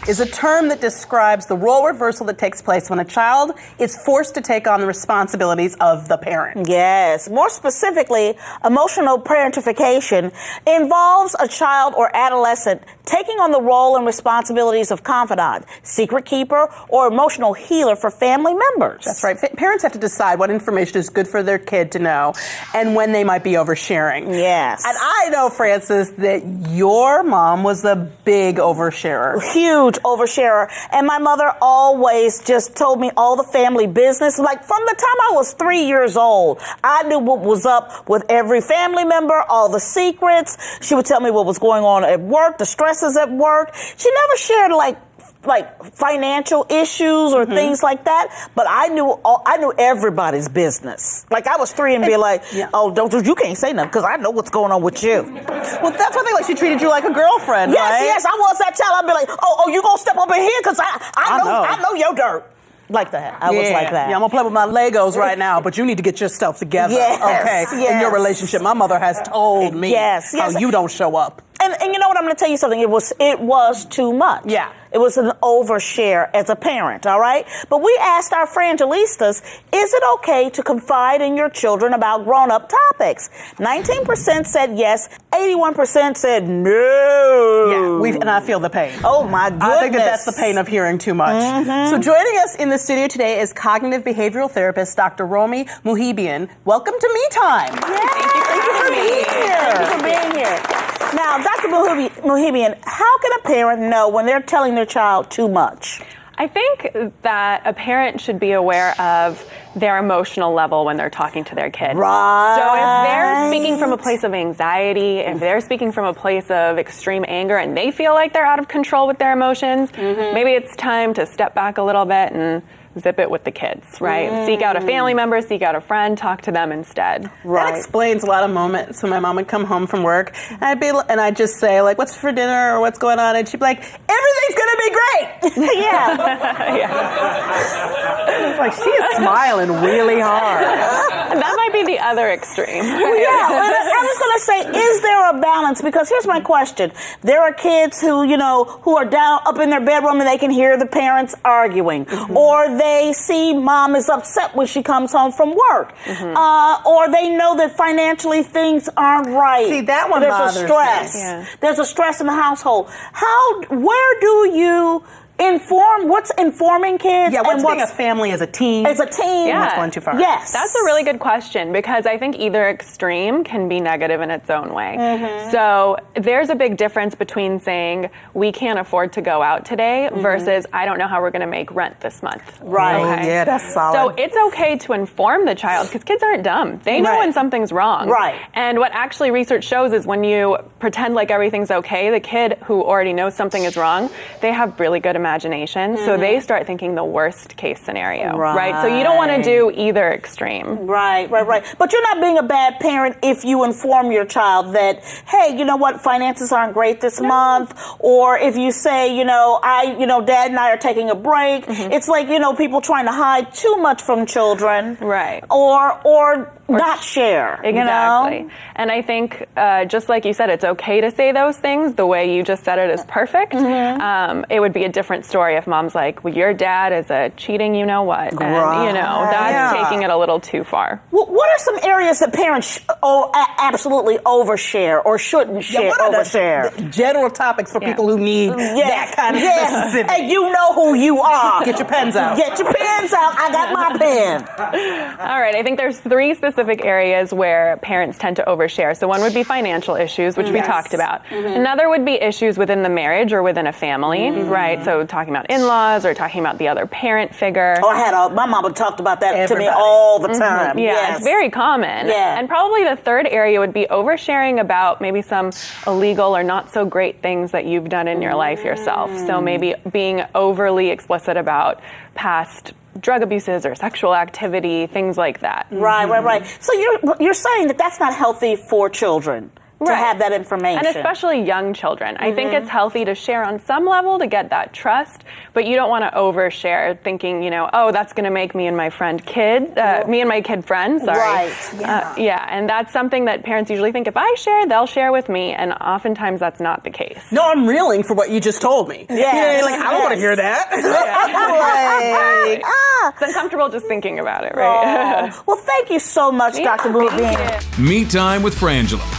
is a term that describes the role reversal that takes place when a child is forced to take on the responsibilities of the parent. Yes. More specifically, emotional parentification involves a child or adolescent taking on the role and responsibilities of confidant, secret keeper, or emotional healer for family members. That's right. Parents have to decide what information is good for their kid to know and when they might be oversharing. Yes. And I know, Frances, that your mom was a big oversharer. Huge oversharer. And my mother always just told me all the family business. Like from the time I was 3 years old, I knew what was up with every family member, all the secrets. She would tell me what was going on at work, the stresses at work. She never shared like financial issues or things like that, but I knew everybody's business. Like I was 3 and be like, oh, you can't say nothing because I know what's going on with you. Well, that's one thing. Like she treated you like a girlfriend, yes, right? Yes, I was that child. I'd be like, oh, you gonna step up in here because I know your dirt. Like that. I was like that. Yeah, I'm gonna play with my Legos right now, but you need to get yourself together. Yes, okay. yes. In your relationship, my mother has told me how you don't show up. And you know what? I'm going to tell you something. It was too much. Yeah. It was an overshare as a parent, all right? But we asked our Frangelistas, is it okay to confide in your children about grown-up topics? 19% said yes. 81% said no. Yeah, and I feel the pain. Oh, my goodness. I think that's the pain of hearing too much. So joining us in the studio today is cognitive behavioral therapist Dr. Romi Mouhibian. Welcome to Me Time. Thank you for being here. Thank you for being here. Now, Dr. Mouhibian, how can a parent know when they're telling their child too much? I think that a parent should be aware of their emotional level when they're talking to their kid. Right. So if they're speaking from a place of anxiety, if they're speaking from a place of extreme anger and they feel like they're out of control with their emotions, maybe it's time to step back a little bit and zip it with the kids, right? Seek out a family member, seek out a friend, talk to them instead. Right. That explains a lot of moments when my mom would come home from work and I'd just say like, what's for dinner or what's going on? And she'd be like, everything's gonna be great. It's like, she is smiling really hard. That might be the other extreme. I was gonna say, is there a balance? Because here's my question. There are kids who are down up in their bedroom and they can hear the parents arguing. Or they see mom is upset when she comes home from work. Or they know that financially things aren't right. See, that one There's bothers a stress. me. Yeah. There's a stress in the household. Where do you what's informing kids? Yeah, what's being a family as a team? As a team. Yeah. What's going too far? Yes. That's a really good question because I think either extreme can be negative in its own way. So there's a big difference between saying we can't afford to go out today versus I don't know how we're going to make rent this month. Right. Okay? Yeah, that's solid. So it's okay to inform the child because kids aren't dumb. They know when something's wrong. Right. And what actually research shows is when you pretend like everything's okay, the kid who already knows something is wrong, they have really good imagination. So they start thinking the worst case scenario. Right. So you don't want to do either extreme. Right. But you're not being a bad parent if you inform your child that, hey, you know what, finances aren't great this month. Or if you say, Dad and I are taking a break. It's like, people trying to hide too much from children. Right. Or not share. Exactly. And I think, just like you said, it's okay to say those things. The way you just said it is perfect. It would be a different story if mom's like, well, your dad is a cheating you-know-what. And, that's taking it a little too far. What are some areas that parents absolutely overshare or shouldn't overshare? The general topics for people who need that kind of specific. And you know who you are. Get your pens out. Get your pens out. I got my pen. All right. I think there's 3 specific areas where parents tend to overshare. So one would be financial issues, which we talked about. Another would be issues within the marriage or within a family, right? So talking about in-laws or talking about the other parent figure. Oh, my mama talked about that to me all the time. Yeah, it's very common. Yeah. And probably the third area would be oversharing about maybe some illegal or not so great things that you've done in your life yourself. So maybe being overly explicit about past drug abuses or sexual activity, things like that. Right. So you're saying that that's not healthy for children. to have that information. And especially young children. I think it's healthy to share on some level to get that trust, but you don't want to overshare thinking, you know, oh, that's going to make me and my kid friends, sorry. Right. Yeah, and that's something that parents usually think if I share, they'll share with me, and oftentimes that's not the case. No, I'm reeling for what you just told me. Yes. Like, I don't want to hear that. Like, It's uncomfortable just thinking about it, right? Well, thank you so much, Dr. Mouhibian. Me Time with Frangela.